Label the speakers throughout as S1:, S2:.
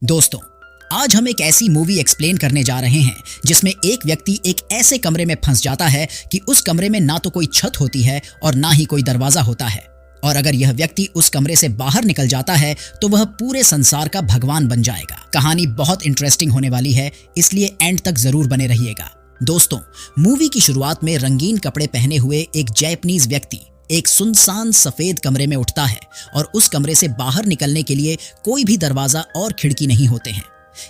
S1: दोस्तों, आज हम एक ऐसी मूवी एक्सप्लेन करने जा रहे हैं जिसमें एक व्यक्ति एक ऐसे कमरे में फंस जाता है कि उस कमरे में ना तो कोई छत होती है और ना ही कोई दरवाजा होता है। और अगर यह व्यक्ति उस कमरे से बाहर निकल जाता है तो वह पूरे संसार का भगवान बन जाएगा। कहानी बहुत इंटरेस्टिंग होने वाली है, इसलिए एंड तक जरूर बने रहिएगा। दोस्तों, मूवी की शुरुआत में रंगीन कपड़े पहने हुए एक जापानीज व्यक्ति एक सुनसान सफेद कमरे में उठता है और उस कमरे से बाहर निकलने के लिए कोई भी दरवाजा और खिड़की नहीं होते हैं,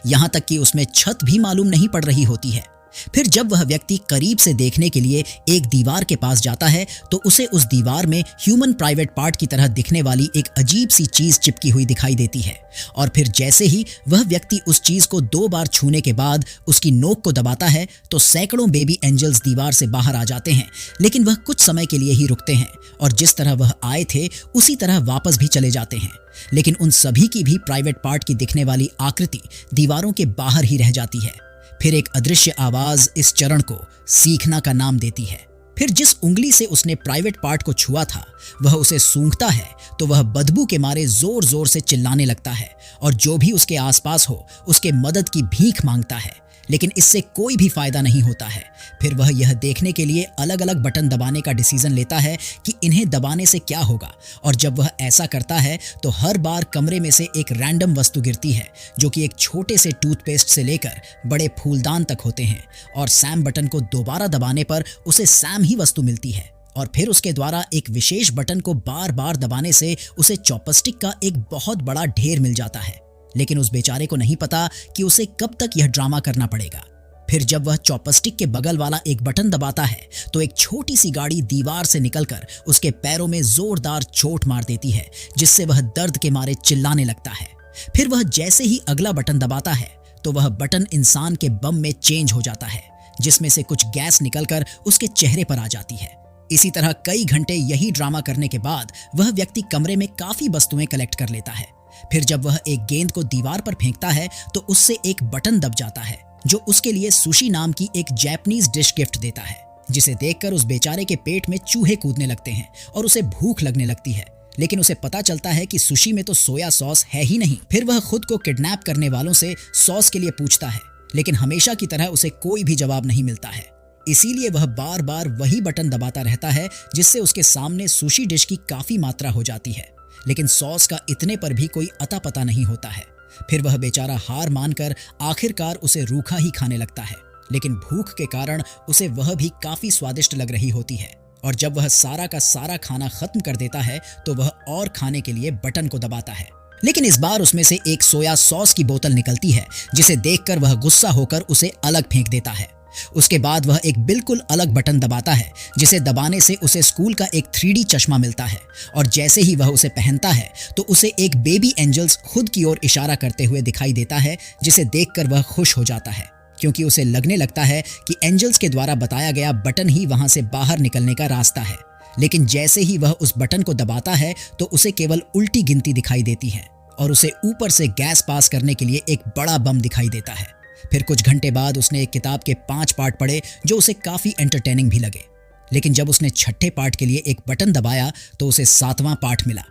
S1: यहाँ तक कि उसमें छत भी मालूम नहीं पड़ रही होती है। फिर जब वह व्यक्ति करीब से देखने के लिए एक दीवार के पास जाता है तो उसे उस दीवार में ह्यूमन प्राइवेट पार्ट की तरह दिखने वाली एक अजीब सी चीज चिपकी हुई दिखाई देती है। और फिर जैसे ही वह व्यक्ति उस चीज को 2 बार छूने के बाद उसकी नोक को दबाता है तो सैकड़ों बेबी एंजल्स दीवार से बाहर आ जाते हैं, लेकिन वह कुछ समय के लिए ही रुकते हैं और जिस तरह वह आए थे उसी तरह वापस भी चले जाते हैं। लेकिन उन सभी की भी प्राइवेट पार्ट की दिखने वाली आकृति दीवारों के बाहर ही रह जाती है। फिर एक अदृश्य आवाज इस चरण को सीखना का नाम देती है। फिर जिस उंगली से उसने प्राइवेट पार्ट को छुआ था वह उसे सूंघता है तो वह बदबू के मारे जोर जोर से चिल्लाने लगता है और जो भी उसके आसपास हो उसके मदद की भीख मांगता है, लेकिन इससे कोई भी फायदा नहीं होता है। फिर वह यह देखने के लिए अलग अलग बटन दबाने का डिसीजन लेता है कि इन्हें दबाने से क्या होगा, और जब वह ऐसा करता है तो हर बार कमरे में से एक रैंडम वस्तु गिरती है जो कि एक छोटे से टूथपेस्ट से लेकर बड़े फूलदान तक होते हैं, और सैम बटन को दोबारा दबाने पर उसे सैम ही वस्तु मिलती है। और फिर उसके द्वारा एक विशेष बटन को बार बार दबाने से उसे चॉपस्टिक का एक बहुत बड़ा ढेर मिल जाता है, लेकिन उस बेचारे को नहीं पता कि उसे कब तक यह ड्रामा करना पड़ेगा। फिर जब वह चॉपस्टिक के बगल वाला एक बटन दबाता है तो एक छोटी सी गाड़ी दीवार से निकलकर उसके पैरों में जोरदार चोट मार देती है, जिससे वह दर्द के मारे चिल्लाने लगता है। फिर वह जैसे ही अगला बटन दबाता है तो वह बटन इंसान के बम में चेंज हो जाता है, जिसमें से कुछ गैस निकलकर उसके चेहरे पर आ जाती है। इसी तरह कई घंटे यही ड्रामा करने के बाद वह व्यक्ति कमरे में काफी वस्तुएं कलेक्ट कर लेता है। फिर जब वह एक गेंद को दीवार पर फेंकता है तो उससे एक बटन दब जाता है जो उसके लिए सुशी नाम की एक जापानीज डिश गिफ्ट देता है, जिसे देखकर उस बेचारे के पेट में चूहे कूदने लगते हैं और उसे भूख लगने लगती है। लेकिन उसे पता चलता है कि सुशी में तो सोया सॉस है ही नहीं। फिर वह खुद को किडनैप करने वालों से सॉस के लिए पूछता है, लेकिन हमेशा की तरह उसे कोई भी जवाब नहीं मिलता है। इसीलिए वह बार बार वही बटन दबाता रहता है, जिससे उसके सामने सुशी डिश की काफी मात्रा हो जाती है, लेकिन सॉस का इतने पर भी कोई अता पता नहीं होता है। फिर वह बेचारा हार मानकर आखिरकार उसे रूखा ही खाने लगता है, लेकिन भूख के कारण उसे वह भी काफी स्वादिष्ट लग रही होती है। और जब वह सारा का सारा खाना खत्म कर देता है तो वह और खाने के लिए बटन को दबाता है, लेकिन इस बार उसमें से एक सोया सॉस की बोतल निकलती है, जिसे देखकर वह गुस्सा होकर उसे अलग फेंक देता है। उसके बाद वह एक बिल्कुल अलग बटन दबाता है, जिसे दबाने से उसे स्कूल का एक 3D चश्मा मिलता है, और जैसे ही वह उसे पहनता है तो उसे एक बेबी एंजल्स खुद की ओर इशारा करते हुए दिखाई देता है, जिसे देखकर वह खुश हो जाता है, क्योंकि उसे लगने लगता है कि एंजल्स के द्वारा बताया गया बटन ही वहां से बाहर निकलने का रास्ता है। लेकिन जैसे ही वह उस बटन को दबाता है तो उसे केवल उल्टी गिनती दिखाई देती है और उसे ऊपर से गैस पास करने के लिए एक बड़ा बम दिखाई देता है। फिर कुछ घंटे बाद उसने एक किताब के 5 पार्ट पढ़े जो उसे काफी एंटरटेनिंग भी लगे, लेकिन जब उसने छठे पार्ट के लिए एक बटन दबाया तो उसे 7वां पार्ट मिला।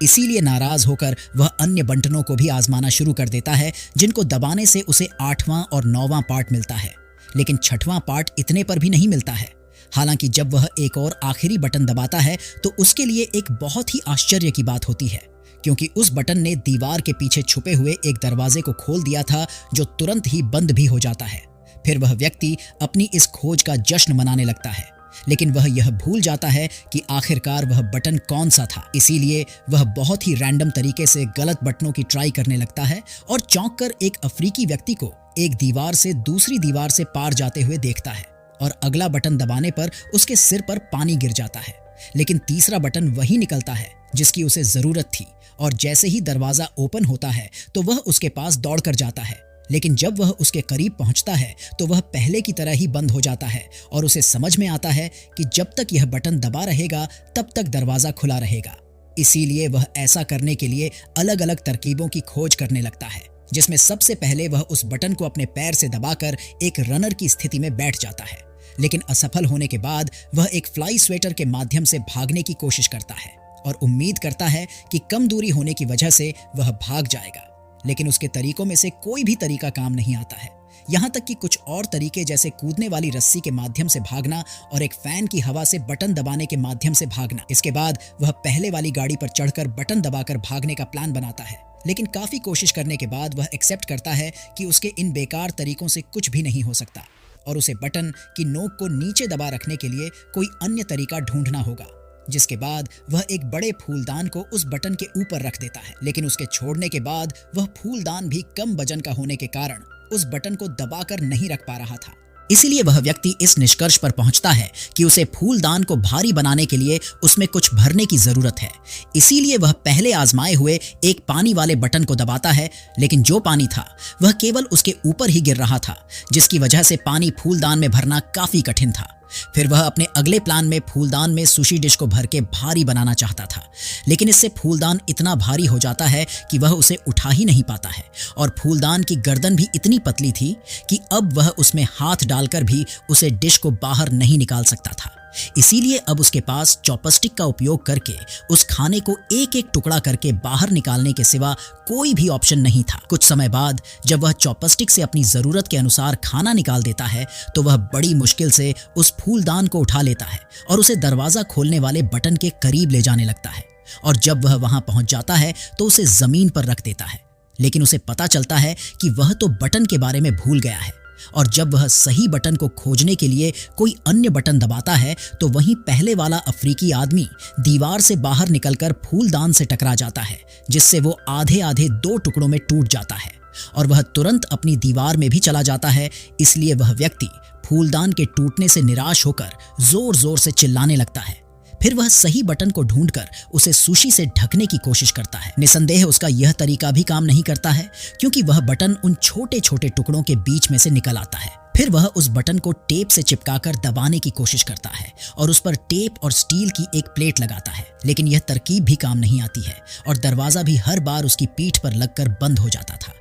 S1: इसीलिए नाराज होकर वह अन्य बटनों को भी आजमाना शुरू कर देता है, जिनको दबाने से उसे 8वां और 9वां पार्ट मिलता है, लेकिन 6वां पार्ट इतने पर भी नहीं मिलता है। हालांकि जब वह एक और आखिरी बटन दबाता है तो उसके लिए एक बहुत ही आश्चर्य की बात होती है, क्योंकि उस बटन ने दीवार के पीछे छुपे हुए एक दरवाजे को खोल दिया था जो तुरंत ही बंद भी हो जाता है। फिर वह व्यक्ति अपनी इस खोज का जश्न मनाने लगता है, लेकिन वह यह भूल जाता है कि आखिरकार वह बटन कौन सा था। इसीलिए वह बहुत ही रैंडम तरीके से गलत बटनों की ट्राई करने लगता है और चौंक कर एक अफ्रीकी व्यक्ति को एक दीवार से दूसरी दीवार से पार जाते हुए देखता है, और अगला बटन दबाने पर उसके सिर पर पानी गिर जाता है। लेकिन तीसरा बटन वही निकलता है जिसकी उसे जरूरत थी, और जैसे ही दरवाजा ओपन होता है तो वह उसके पास दौड़कर जाता है, लेकिन जब वह उसके करीब पहुंचता है तो वह पहले की तरह ही बंद हो जाता है, और उसे समझ में आता है कि जब तक यह बटन दबा रहेगा तब तक दरवाजा खुला रहेगा। इसीलिए वह ऐसा करने के लिए अलग अलग तरकीबों की खोज करने लगता है, जिसमें सबसे पहले वह उस बटन को अपने पैर से दबाकर एक रनर की स्थिति में बैठ जाता है, लेकिन असफल होने के बाद वह एक फ्लाई स्वेटर के माध्यम से भागने की कोशिश करता है और उम्मीद करता है कि कम दूरी होने की वजह से वह भाग जाएगा। लेकिन उसके तरीकों में से कोई भी तरीका काम नहीं आता है। यहाँ तक कि कुछ और तरीके जैसे कूदने वाली रस्सी के माध्यम से भागना और एक फैन की हवा से बटन दबाने के माध्यम से भागना। इसके बाद वह पहले वाली गाड़ी पर चढ़कर बटन दबाकर भागने का प्लान बनाता है, लेकिन काफी कोशिश करने के बाद वह एक्सेप्ट करता है कि उसके इन बेकार तरीकों से कुछ भी नहीं हो सकता और उसे बटन की नोक को नीचे दबा रखने के लिए कोई अन्य तरीका ढूंढना होगा। जिसके बाद वह एक बड़े फूलदान को उस बटन के ऊपर रख देता है, लेकिन उसके छोड़ने के बाद वह फूलदान भी कम वजन का होने के कारण उस बटन को दबाकर नहीं रख पा रहा था। इसीलिए वह व्यक्ति इस निष्कर्ष पर पहुंचता है कि उसे फूलदान को भारी बनाने के लिए उसमें कुछ भरने की जरूरत है। इसीलिए वह पहले आजमाए हुए एक पानी वाले बटन को दबाता है, लेकिन जो पानी था वह केवल उसके ऊपर ही गिर रहा था, जिसकी वजह से पानी फूलदान में भरना काफी कठिन था। फिर वह अपने अगले प्लान में फूलदान में सुशी डिश को भर के भारी बनाना चाहता था, लेकिन इससे फूलदान इतना भारी हो जाता है कि वह उसे उठा ही नहीं पाता है और फूलदान की गर्दन भी इतनी पतली थी कि अब वह उसमें हाथ डालकर भी उसे डिश को बाहर नहीं निकाल सकता था। इसीलिए अब उसके पास चॉपस्टिक का उपयोग करके उस खाने को एक एक टुकड़ा करके बाहर निकालने के सिवा कोई भी ऑप्शन नहीं था। कुछ समय बाद जब वह चॉपस्टिक से अपनी जरूरत के अनुसार खाना निकाल देता है तो वह बड़ी मुश्किल से उस फूलदान को उठा लेता है और उसे दरवाजा खोलने वाले बटन के करीब ले जाने लगता है। और जब वह वहां पहुंच जाता है तो उसे जमीन पर रख देता है, लेकिन उसे पता चलता है कि वह तो बटन के बारे में भूल गया है। और जब वह सही बटन को खोजने के लिए कोई अन्य बटन दबाता है तो वहीं पहले वाला अफ्रीकी आदमी दीवार से बाहर निकलकर फूलदान से टकरा जाता है, जिससे वो आधे आधे 2 टुकड़ों में टूट जाता है और वह तुरंत अपनी दीवार में भी चला जाता है। इसलिए वह व्यक्ति फूलदान के टूटने से निराश होकर जोर जोर से चिल्लाने लगता है। फिर वह सही बटन को ढूंढकर उसे सुशी से ढकने की कोशिश करता है। निसंदेह उसका यह तरीका भी काम नहीं करता है, क्योंकि वह बटन उन छोटे छोटे टुकड़ों के बीच में से निकल आता है। फिर वह उस बटन को टेप से चिपकाकर दबाने की कोशिश करता है और उस पर टेप और स्टील की एक प्लेट लगाता है, लेकिन यह तरकीब भी काम नहीं आती है और दरवाजा भी हर बार उसकी पीठ पर लगकर बंद हो जाता था।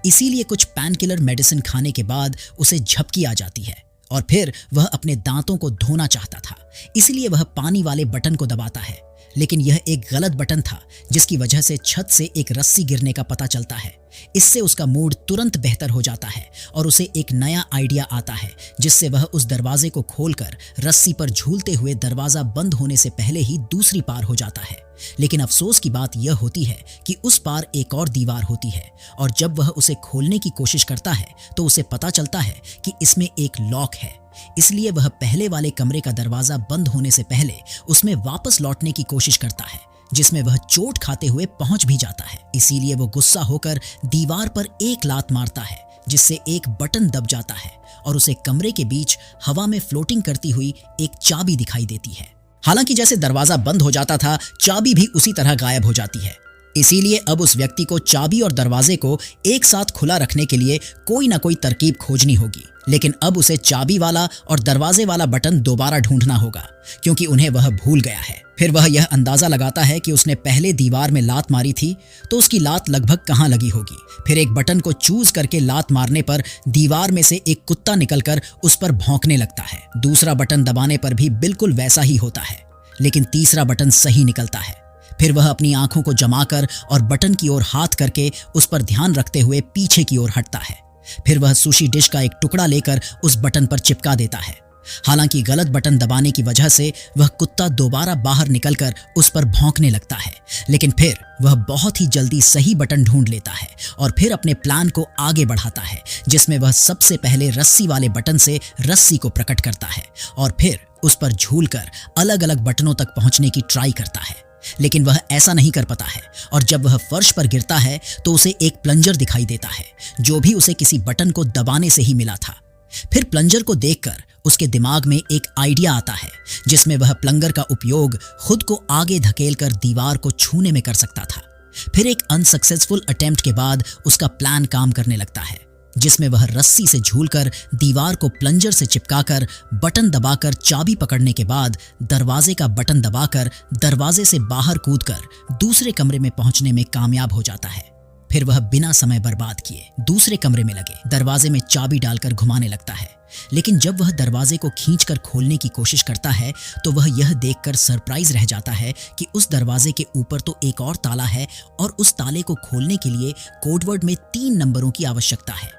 S1: इसीलिए कुछ पैनकिलर मेडिसिन खाने के बाद उसे झपकी आ जाती है और फिर वह अपने दांतों को धोना चाहता था। इसलिए वह पानी वाले बटन को दबाता है, लेकिन यह एक गलत बटन था, जिसकी वजह से छत से एक रस्सी गिरने का पता चलता है। इससे उसका मूड तुरंत बेहतर हो जाता है और उसे एक नया आइडिया आता है, जिससे वह उस दरवाजे को खोलकर रस्सी पर झूलते हुए दरवाजा बंद होने से पहले ही दूसरी पार हो जाता है। लेकिन अफसोस की बात यह होती है कि उस पार एक और दीवार होती है और जब वह उसे खोलने की कोशिश करता है तो उसे पता चलता है कि इसमें एक लॉक है। इसलिए वह पहले वाले कमरे का दरवाजा बंद होने से पहले उसमें वापस लौटने की कोशिश करता है, जिसमें वह चोट खाते हुए पहुंच भी जाता है। इसीलिए वो गुस्सा होकर दीवार पर एक लात मारता है, जिससे एक बटन दब जाता है और उसे कमरे के बीच हवा में फ्लोटिंग करती हुई एक चाबी दिखाई देती है। हालांकि जैसे दरवाजा बंद हो जाता था, चाबी भी उसी तरह गायब हो जाती है। इसीलिए अब उस व्यक्ति को चाबी और दरवाजे को एक साथ खुला रखने के लिए कोई ना कोई तरकीब खोजनी होगी, लेकिन अब उसे चाबी वाला और दरवाजे वाला बटन दोबारा ढूंढना होगा, क्योंकि उन्हें वह भूल गया है। फिर वह यह अंदाजा लगाता है कि उसने पहले दीवार में लात मारी थी, तो उसकी लात लगभग कहाँ लगी होगी। फिर एक बटन को चूज करके लात मारने पर दीवार में से एक कुत्ता निकलकर उस पर भौंकने लगता है। दूसरा बटन दबाने पर भी बिल्कुल वैसा ही होता है, लेकिन तीसरा बटन सही निकलता है। फिर वह अपनी आंखों को जमाकर और बटन की ओर हाथ करके उस पर ध्यान रखते हुए पीछे की ओर हटता है। फिर वह सुशी डिश का एक टुकड़ा लेकर उस बटन पर चिपका देता है। हालांकि गलत बटन दबाने की वजह से वह कुत्ता दोबारा बाहर निकलकर उस पर भौंकने लगता है, लेकिन फिर वह बहुत ही जल्दी सही बटन ढूंढ लेता है और फिर अपने प्लान को आगे बढ़ाता है, जिसमें वह सबसे पहले रस्सी वाले बटन से रस्सी को प्रकट करता है और फिर उस पर झूलकर अलग अलग बटनों तक पहुंचने की ट्राई करता है। लेकिन वह ऐसा नहीं कर पाता है और जब वह फर्श पर गिरता है तो उसे एक प्लंजर दिखाई देता है, जो भी उसे किसी बटन को दबाने से ही मिला था। फिर प्लंजर को देखकर उसके दिमाग में एक आइडिया आता है, जिसमें वह प्लंगर का उपयोग खुद को आगे धकेलकर दीवार को छूने में कर सकता था। फिर एक अनसक्सेसफुल अटेम्प्ट के बाद उसका प्लान काम करने लगता है, जिसमें वह रस्सी से झूलकर दीवार को प्लंजर से चिपकाकर बटन दबाकर चाबी पकड़ने के बाद दरवाजे का बटन दबाकर दरवाजे से बाहर कूदकर दूसरे कमरे में पहुंचने में कामयाब हो जाता है। फिर वह बिना समय बर्बाद किए दूसरे कमरे में लगे दरवाजे में चाबी डालकर घुमाने लगता है, लेकिन जब वह दरवाजे को खींचकर खोलने की कोशिश करता है तो वह यह देखकर सरप्राइज रह जाता है कि उस दरवाजे के ऊपर तो एक और ताला है और उस ताले को खोलने के लिए कोडवर्ड में 3 नंबरों की आवश्यकता है।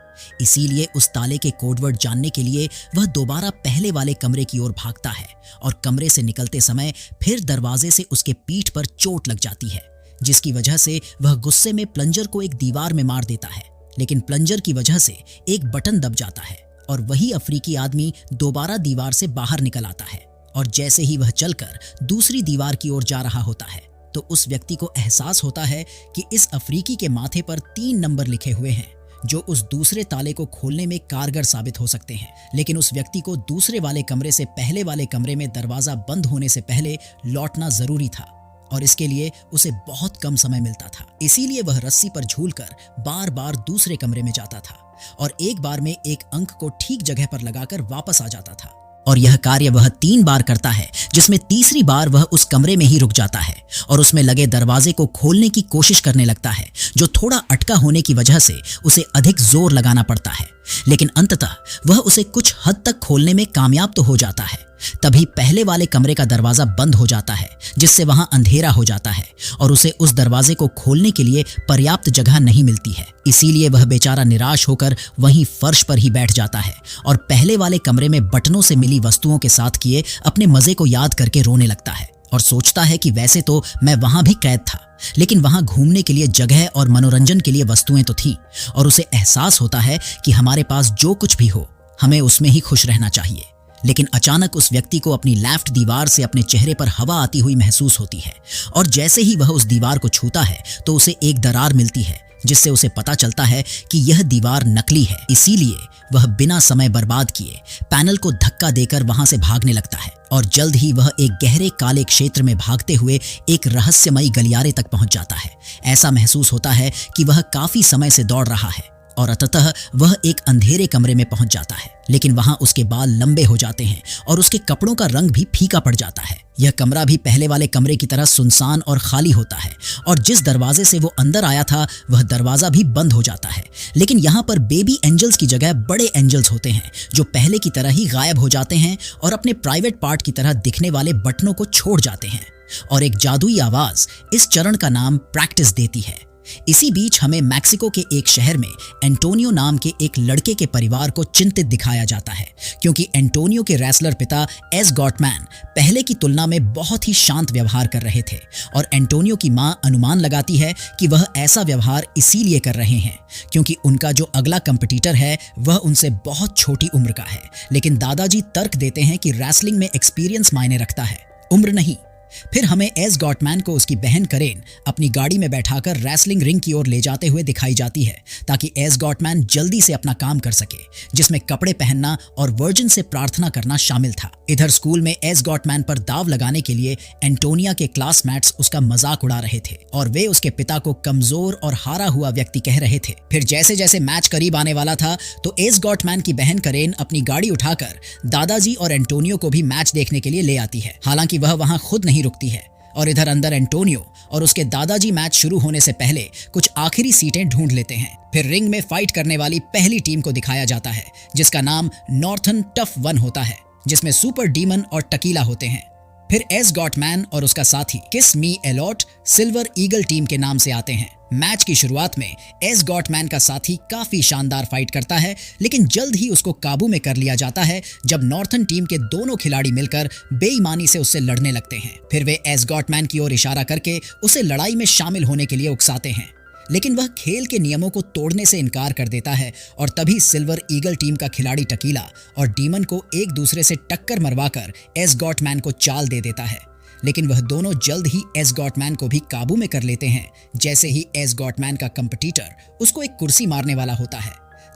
S1: इसीलिए उस ताले के कोडवर्ड जानने के लिए वह दोबारा पहले वाले कमरे की ओर भागता है और कमरे से निकलते समय फिर दरवाजे से उसके पीठ पर चोट लग जाती है, जिसकी वजह से वह गुस्से में प्लंजर को एक दीवार में मार देता है। लेकिन प्लंजर की वजह से एक बटन दब जाता है और वही अफ्रीकी आदमी दोबारा दीवार से बाहर निकल आता है। और जैसे ही वह चलकर दूसरी दीवार की ओर जा रहा होता है तो उस व्यक्ति को एहसास होता है कि इस अफ्रीकी के माथे पर 3 नंबर लिखे हुए हैं जो उस दूसरे ताले को खोलने में कारगर साबित हो सकते हैं। लेकिन उस व्यक्ति को दूसरे वाले कमरे से पहले वाले कमरे में दरवाजा बंद होने से पहले लौटना जरूरी था और इसके लिए उसे बहुत कम समय मिलता था। इसीलिए वह रस्सी पर झूलकर बार बार दूसरे कमरे में जाता था और एक बार में एक अंक को ठीक जगह पर लगाकर वापस आ जाता था। और यह कार्य वह 3 बार करता है, जिसमें तीसरी बार वह उस कमरे में ही रुक जाता है और उसमें लगे दरवाजे को खोलने की कोशिश करने लगता है, जो थोड़ा अटका होने की वजह से उसे अधिक जोर लगाना पड़ता है। लेकिन अंततः वह उसे कुछ हद तक खोलने में कामयाब तो हो जाता है। तभी पहले वाले कमरे का दरवाजा बंद हो जाता है, जिससे वहां अंधेरा हो जाता है और उसे उस दरवाजे को खोलने के लिए पर्याप्त जगह नहीं मिलती है। इसीलिए वह बेचारा निराश होकर वहीं फर्श पर ही बैठ जाता है और पहले वाले कमरे में बटनों से मिली वस्तुओं के साथ किए अपने मजे को याद करके रोने लगता है और सोचता है कि वैसे तो मैं वहां भी कैद था, लेकिन वहां घूमने के लिए जगह और मनोरंजन के लिए वस्तुएं तो थी और उसे एहसास होता है कि हमारे पास जो कुछ भी हो हमें उसमें ही खुश रहना चाहिए। लेकिन अचानक उस व्यक्ति को अपनी लेफ्ट दीवार से अपने चेहरे पर हवा आती हुई महसूस होती है और जैसे ही वह उस दीवार को छूता है तो उसे एक दरार मिलती है, जिससे उसे पता चलता है कि यह दीवार नकली है। इसीलिए वह बिना समय बर्बाद किए पैनल को धक्का देकर वहां से भागने लगता है और जल्द ही वह एक गहरे काले क्षेत्र में भागते हुए एक रहस्यमयी गलियारे तक पहुंच जाता है। ऐसा महसूस होता है कि वह काफी समय से दौड़ रहा है और अंततः वह एक अंधेरे कमरे में पहुंच जाता है। लेकिन वहां उसके बाल लंबे हो जाते हैं और उसके कपड़ों का रंग भी फीका पड़ जाता है। यह कमरा भी पहले वाले कमरे की तरह सुनसान और खाली होता है और जिस दरवाजे से वो अंदर आया था वह दरवाजा भी बंद हो जाता है। लेकिन यहाँ पर बेबी एंजल्स की जगह बड़े एंजल्स होते हैं जो पहले की तरह ही गायब हो जाते हैं और अपने प्राइवेट पार्ट की तरह दिखने वाले बटनों को छोड़ जाते हैं। और एक जादुई आवाज इस चरण का नाम प्रैक्टिस देती है। इसी बीच हमें मैक्सिको के एक शहर में एंटोनियो नाम के एक लड़के के परिवार को चिंतित दिखाया जाता है, क्योंकि एंटोनियो के रेसलर पिता एस गॉटमैन पहले की तुलना में बहुत ही शांत व्यवहार कर रहे थे और एंटोनियो की मां अनुमान लगाती है कि वह ऐसा व्यवहार इसीलिए कर रहे हैं क्योंकि उनका जो अगला कंपटीटर है वह उनसे बहुत छोटी उम्र का है। लेकिन दादाजी तर्क देते हैं कि रेसलिंग में एक्सपीरियंस मायने रखता है, उम्र नहीं। फिर हमें एस गॉटमैन को उसकी बहन करेन अपनी गाड़ी में बैठाकर रेसलिंग रिंग की ओर ले जाते हुए दिखाई जाती है ताकि एस गॉटमैन जल्दी से अपना काम कर सके, जिसमें कपड़े पहनना और वर्जिन से प्रार्थना करना शामिल था। इधर स्कूल में एस गॉटमैन पर दाव लगाने के लिए एंटोनिया के क्लासमेट्स उसका मजाक उड़ा रहे थे और वे उसके पिता को कमजोर और हारा हुआ व्यक्ति कह रहे थे। फिर जैसे जैसे मैच करीब आने वाला था तो एस गॉटमैन की बहन करेन अपनी गाड़ी उठाकर दादाजी और एंटोनियो को भी मैच देखने के लिए ले आती है। हालांकि वह वहां खुद नहीं रुकती है और इधर अंदर एंटोनियो और उसके दादाजी मैच शुरू होने से पहले कुछ आखिरी सीटें ढूंढ लेते हैं। फिर रिंग में फाइट करने वाली पहली टीम को दिखाया जाता है जिसका नाम नॉर्थन टफ 1 होता है, जिसमें सुपर डीमन और टकीला होते हैं। फिर एस गॉटमैन और उसका साथी किस मी एलॉट सिल्वर ईगल टीम के नाम से आते हैं। मैच की शुरुआत में एस गॉटमैन का साथी काफी शानदार फाइट करता है, लेकिन जल्द ही उसको काबू में कर लिया जाता है जब नॉर्थन टीम के दोनों खिलाड़ी मिलकर बेईमानी से उससे लड़ने लगते हैं। फिर वे एस गॉटमैन की ओर इशारा करके उसे लड़ाई में शामिल होने के लिए उकसाते हैं, लेकिन वह खेल के नियमों को तोड़ने से इनकार कर देता है और तभी सिल्वर ईगल टीम का खिलाड़ी टकीला और डीमन को एक दूसरे से टक्कर मरवाकर एस गॉटमैन को चाल दे देता है। लेकिन वह दोनों जल्द ही एस गॉटमैन को भी काबू में कर लेते हैं। जैसे ही एस गॉटमैन का कंपटीटर उसको एक कुर्सी मारने वाला होता है,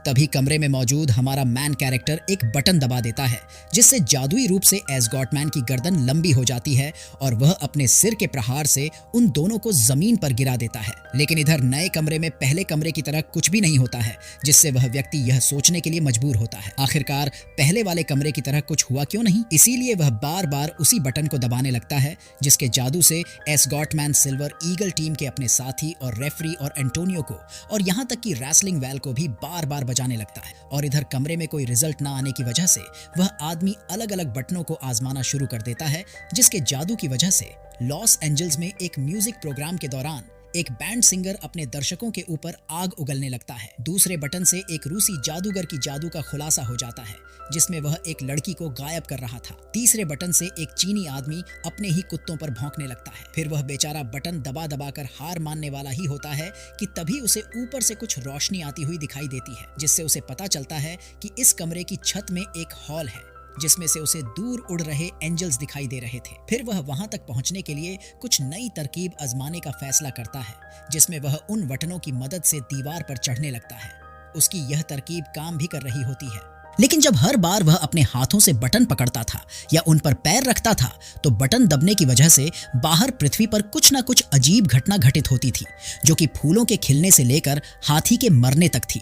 S1: तभी कमरे में मौजूद हमारा मैन कैरेक्टर एक बटन दबा देता है जिससे जादुई रूप से एस गॉटमैन की गर्दन लंबी हो जाती है और वह अपने सिर के प्रहार से उन दोनों को जमीन पर गिरा देता है। लेकिन इधर नए कमरे में पहले कमरे की तरह कुछ भी नहीं होता है, जिससे वह व्यक्ति यह सोचने के लिए मजबूर होता है आखिरकार पहले वाले कमरे की तरह कुछ हुआ क्यों नहीं। इसीलिए वह बार बार उसी बटन को दबाने लगता है जिसके जादू से S Gottmann silver eagle team के अपने साथी और रेफरी और एंटोनियो को और यहाँ तक कि रेसलिंग वैल को भी बार बार जाने लगता है और इधर कमरे में कोई रिजल्ट ना आने की वजह से वह आदमी अलग अलग बटनों को आजमाना शुरू कर देता है, जिसके जादू की वजह से लॉस एंजल्स में एक म्यूजिक प्रोग्राम के दौरान एक बैंड सिंगर अपने दर्शकों के ऊपर आग उगलने लगता है। दूसरे बटन से एक रूसी जादूगर की जादू का खुलासा हो जाता है, जिसमें वह एक लड़की को गायब कर रहा था। तीसरे बटन से एक चीनी आदमी अपने ही कुत्तों पर भौंकने लगता है। फिर वह बेचारा बटन दबा दबा कर हार मानने वाला ही होता है कि तभी उसे ऊपर से कुछ रोशनी आती हुई दिखाई देती है, जिससे उसे पता चलता है कि इस कमरे की छत में एक हॉल है, जिसमें से उसे दूर उड़ रहे एंजल्स दिखाई दे रहे थे। फिर वह वहां तक पहुंचने के लिए कुछ नई तरकीब आजमाने का फैसला करता है, जिसमें वह उन बटनों की मदद से दीवार पर चढ़ने लगता है। उसकी यह तरकीब काम भी कर रही होती है, लेकिन जब हर बार वह अपने हाथों से बटन पकड़ता था या उन पर पैर रखता था तो बटन दबने की वजह से बाहर पृथ्वी पर कुछ ना कुछ अजीब घटना घटित होती थी, जो कि फूलों के खिलने से लेकर हाथी के मरने तक थी।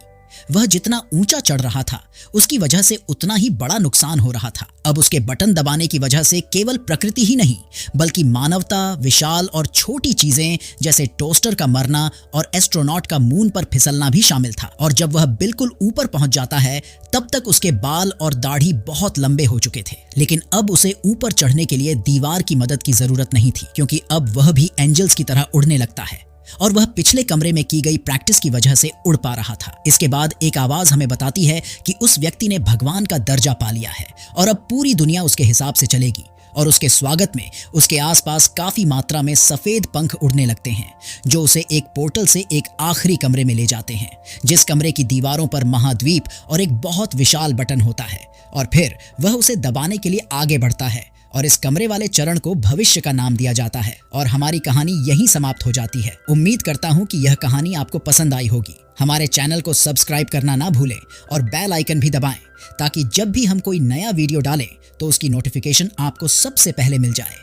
S1: वह जितना ऊंचा चढ़ रहा था उसकी वजह से उतना ही बड़ा नुकसान हो रहा था। अब उसके बटन दबाने की वजह से केवल प्रकृति ही नहीं बल्कि मानवता, विशाल और छोटी चीजें जैसे टोस्टर का मरना और एस्ट्रोनॉट का मून पर फिसलना भी शामिल था। और जब वह बिल्कुल ऊपर पहुंच जाता है तब तक उसके बाल और दाढ़ी बहुत लंबे हो चुके थे। लेकिन अब उसे ऊपर चढ़ने के लिए दीवार की मदद की जरूरत नहीं थी, क्योंकि अब वह भी एंजल्स की तरह उड़ने लगता है और वह पिछले कमरे में की गई प्रैक्टिस की वजह से उड़ पा रहा था। इसके बाद एक आवाज हमें बताती है कि उस व्यक्ति ने भगवान का दर्जा पा लिया है और अब पूरी दुनिया उसके हिसाब से चलेगी। और उसके स्वागत में उसके आसपास काफी मात्रा में सफेद पंख उड़ने लगते हैं, जो उसे एक पोर्टल से एक आखिरी कमरे में ले जाते हैं, जिस कमरे की दीवारों पर महाद्वीप और एक बहुत विशाल बटन होता है। और फिर वह उसे दबाने के लिए आगे बढ़ता है और इस कमरे वाले चरण को भविष्य का नाम दिया जाता है। और हमारी कहानी यहीं समाप्त हो जाती है। उम्मीद करता हूं कि यह कहानी आपको पसंद आई होगी। हमारे चैनल को सब्सक्राइब करना ना भूलें और बेल आइकन भी दबाएं, ताकि जब भी हम कोई नया वीडियो डालें तो उसकी नोटिफिकेशन आपको सबसे पहले मिल जाए।